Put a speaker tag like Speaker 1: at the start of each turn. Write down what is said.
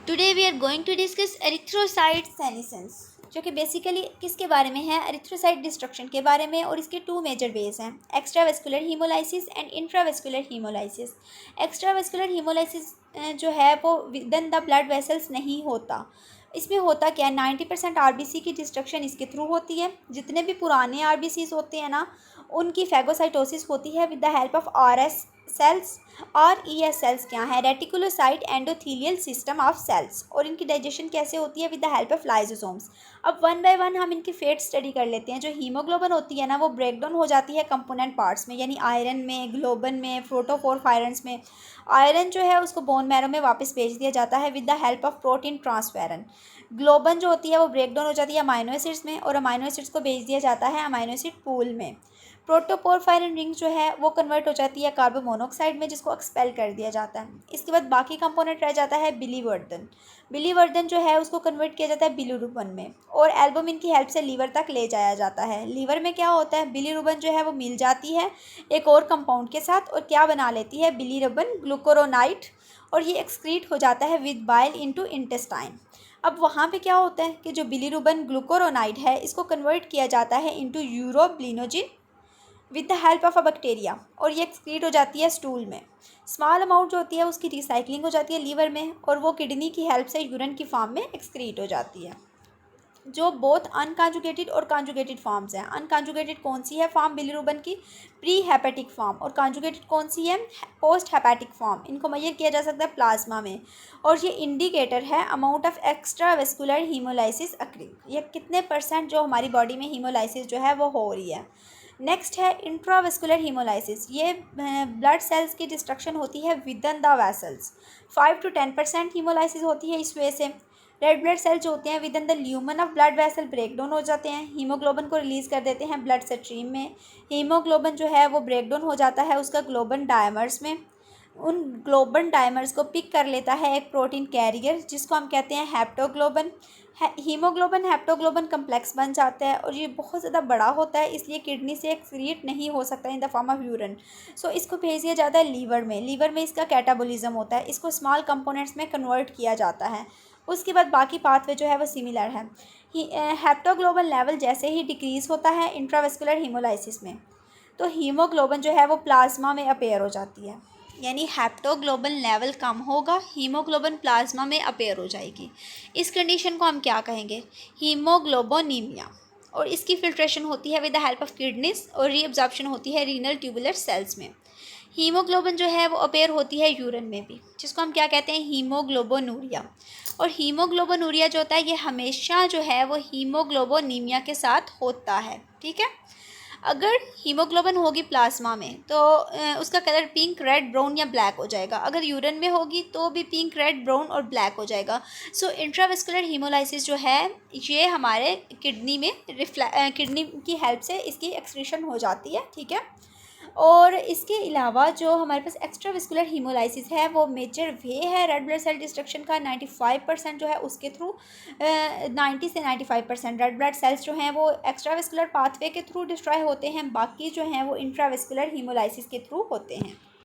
Speaker 1: Today we are going to discuss erythrocyte senescence, जो कि basically किसके बारे में है, एरिथ्रोसाइट डिस्ट्रक्शन के बारे में। और इसके टू मेजर वेज हैं, extravascular haemolysis and intravascular haemolysis. Extravascular haemolysis जो है वो विदिन द ब्लड वेसल्स नहीं होता। इसमें होता क्या है, 90% आरबीसी की डिस्ट्रक्शन इसके थ्रू होती है। जितने भी पुराने आरबीसीज होते हैं ना, उनकी फैगोसाइटोसिस होती है with the help of RS cells. और ईएस सेल्स क्या है, reticulocyte endothelial system of cells. और इनकी डाइजेशन कैसे होती है, with the help of lysosomes. अब वन बाय वन हम इनकी फेट स्टडी कर लेते हैं। जो हीमोग्लोबिन होती है ना, वो ब्रेक डाउन हो जाती है कंपोनेंट पार्ट्स में, यानी आयरन में, ग्लोबन में, प्रोटोफोरफायरेंस में। आयरन जो है उसको बोन मैरो में वापस भेज दिया जाता है with the help of protein transferrin. Globin जो होती है वो ब्रेक डाउन हो जाती है अमाइनो एसिड्स में, और अमाइनो एसिड्स को भेज दिया जाता है अमाइनो एसिड पूल में। प्रोटोपोरफायरिन रिंग जो है वो कन्वर्ट हो जाती है कार्बन मोनोऑक्साइड में, जिसको एक्सपेल कर दिया जाता है। इसके बाद बाकी कंपोनेंट रह जाता है बिलीवर्धन। बिलीवर्धन जो है उसको कन्वर्ट किया जाता है बिलीरुबन में, और एल्बुमिन की हेल्प से लीवर तक ले जाया जाता है। लीवर में क्या होता है, बिलीरुबन जो है वो मिल जाती है एक और कंपाउंड के साथ, और क्या बना लेती है, बिलीरुबन ग्लूकोरोनाइट। और ये एक्सक्रीट हो जाता है विद बाइल इनटू इंटेस्टाइन। अब वहाँ पे क्या होता है कि जो बिलीरुबन ग्लूकोरोनाइड है, इसको कन्वर्ट किया जाता है into urobilinogen with the help of a bacteria, और ये एक्सक्रीट हो जाती है स्टूल में। स्मॉल अमाउंट जो होती है उसकी रिसाइकलिंग हो जाती है लीवर में, और वो किडनी की हेल्प से यूरिन की फॉर्म में एक्सक्रीट हो जाती है। जो बोथ अनकॉन्जुगेटेड और कॉन्जुगेटेड फॉर्म्स हैं। अनकॉन्जुगेटेड कौन सी है फॉर्म बिलीरुबन की, प्री हेपेटिक फॉर्म, और कॉन्जुगेटेड कौन सी है, पोस्ट हेपेटिक फॉर्म। इनको मेजर किया जा सकता है प्लाज्मा में, और ये इंडिकेटर है amount of extra vascular haemolysis occurring. ये कितने परसेंट जो हमारी बॉडी में हीमोलाइसिस जो है वो हो रही है। नेक्स्ट है इंट्रावेस्कुलर हीमोलाइसिस। ये ब्लड सेल्स की डिस्ट्रक्शन होती है within the vessels. 5 to 10% haemolysis होती है इस वजह से। रेड ब्लड सेल जो होते हैं within the lumen of blood vessel break down हो जाते हैं, हीमोग्लोबिन को रिलीज़ कर देते हैं ब्लड स्ट्रीम में। हीमोग्लोबिन जो है वो ब्रेक डाउन हो जाता है उसका ग्लोबन डायमर्स में। उन ग्लोबन डायमर्स को पिक कर लेता है एक प्रोटीन कैरियर, जिसको हम कहते हैं हेप्टोग्लोबन। हीमोग्लोबिन हेप्टोग्लोबिन कम्प्लेक्स बन जाता है, और ये बहुत ज़्यादा बड़ा होता है, इसलिए किडनी से एक्सक्रीट नहीं हो सकता in the form of urine. So इसको भेज दिया जाता है लीवर में। लीवर में इसका कैटाबोलिज्म होता है, इसको स्मॉल कंपोनेंट्स में कन्वर्ट किया जाता है। उसके बाद बाकी पाथवे जो है वो सिमिलर है। हेप्टोग्लोबिन लेवल जैसे ही डिक्रीज़ होता है इंट्रावेस्कुलर हीमोलाइसिस में, तो हीमोग्लोबिन जो है वो प्लाज्मा में अपेयर हो जाती है। यानी हेप्टोग्लोबिन लेवल कम होगा, हीमोग्लोबिन प्लाज्मा में अपेयर हो जाएगी। इस कंडीशन को हम क्या कहेंगे, हीमोग्लोबोनीमिया। और इसकी फिल्ट्रेशन होती है with the help of kidneys, और रीअब्जॉर्प्शन होती है रीनल ट्यूबुलर सेल्स में। हीमोग्लोबिन जो है वो अपेयर होती है यूरिन में भी, जिसको हम क्या कहते हैं, हीमोग्लोबोनूरिया। और हीमोग्लोबोनूरिया जो होता है ये हमेशा जो है वो हीमोग्लोबोनीमिया के साथ होता है। ठीक है, अगर हीमोग्लोबिन होगी प्लाज्मा में तो उसका कलर पिंक, रेड, ब्राउन या ब्लैक हो जाएगा। अगर यूरिन में होगी तो भी पिंक, रेड, ब्राउन और ब्लैक हो जाएगा। सो इंट्रावेस्कुलर हीमोलाइसिस जो है ये हमारे किडनी में किडनी की हेल्प से इसकी एक्सक्रीशन हो जाती है। ठीक है, और इसके अलावा जो हमारे पास एक्स्ट्रावेस्कुलर हीमोलाइसिस है वो मेजर वे है रेड ब्लड सेल डिस्ट्रक्शन का। 95% जो है उसके थ्रू 90 से 95% रेड ब्लड सेल्स जो हैं वो एक्स्ट्रावेस्कुलर पाथवे के थ्रू डिस्ट्रॉय होते हैं, बाकी जो हैं वो इंट्रावेस्कुलर हीमोलाइसिस के थ्रू होते हैं।